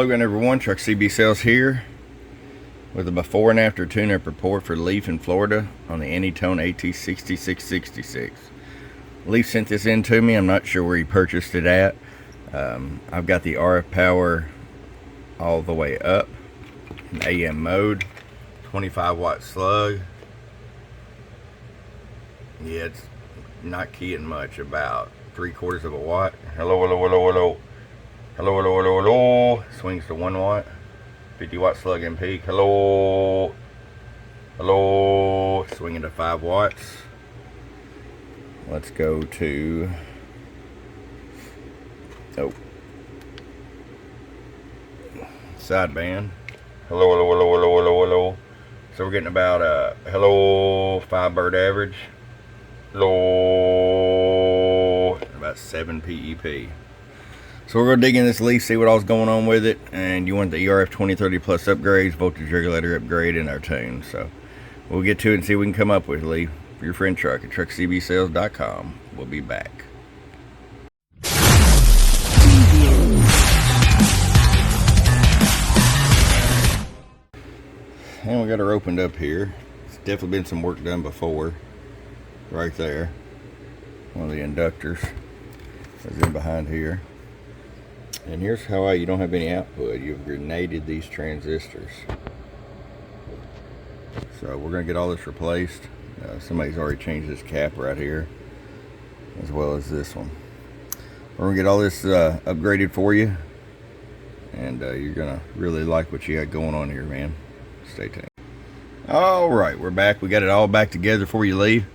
Hello again everyone, Truck CB Sales here with a before and after tune-up report for Leif in Florida on the Anytone at-6666. Leif sent this in to me. I'm not sure where he purchased it at. I've got the RF power all the way up in AM mode, 25 watt slug. Yeah, it's not keying much, about 3/4 of a watt. Hello, hello, hello, hello. Hello, hello, hello, hello. Swings to 1 watt. 50 watt slug and peak. Hello. Hello. Swinging to 5 watts. Let's go to... oh. Sideband. Hello, hello, hello, hello, hello, hello. So we're getting about hello, 5 bird average. Hello. About 7 PEP. So we're going to dig in this Leaf, see what all's going on with it. And you want the ERF 2030 plus upgrades, voltage regulator upgrade, and our tune. So we'll get to it and see what we can come up with, Leaf. For your friend Truck at truckcbsales.com. We'll be back. And we got her opened up here. It's definitely been some work done before. Right there. One of the inductors is in behind here. And here's how you don't have any output. You've grenaded these transistors. So we're going to get all this replaced. Somebody's already changed this cap right here, as well as this one. We're going to get all this upgraded for you. And you're going to really like what you got going on here, man. Stay tuned. Alright, we're back. We got it all back together for you, Leif.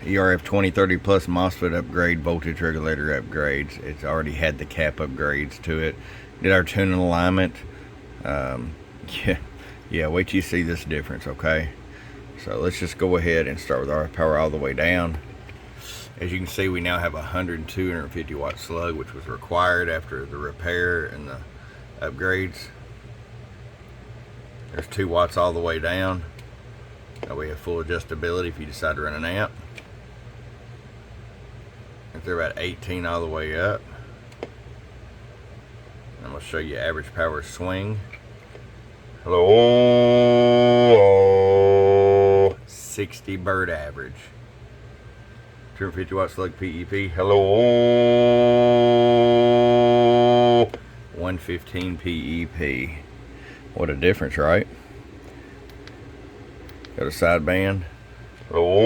ERF 2030 plus MOSFET upgrade, voltage regulator upgrades. It's already had the cap upgrades to it. Did our tuning alignment. Yeah, wait till you see this difference, okay? So let's just go ahead and start with our power all the way down. As you can see, we now have a 250 watt slug, which was required after the repair and the upgrades. There's 2 watts all the way down. Now we have full adjustability if you decide to run an amp. If they're about 18 all the way up. I'm going to show you average power swing. Hello. 60 bird average. 250 watt slug PEP. Hello. 115 PEP. What a difference, right? Got a sideband. Hello.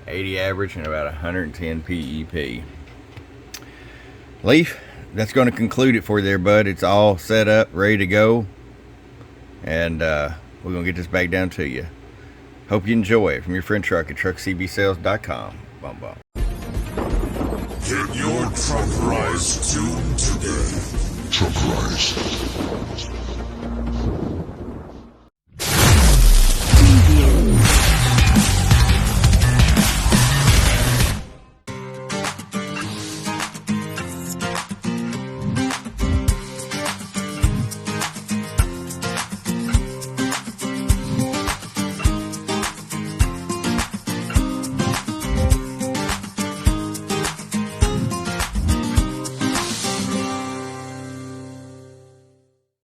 80 average and about 110 PEP. Leif, that's going to conclude it for you there, bud. It's all set up, ready to go. And we're going to get this back down to you. Hope you enjoy it. From your friend Truck at truckcbsales.com. Bum bum. Get your truck rise tuned today. Truck rise.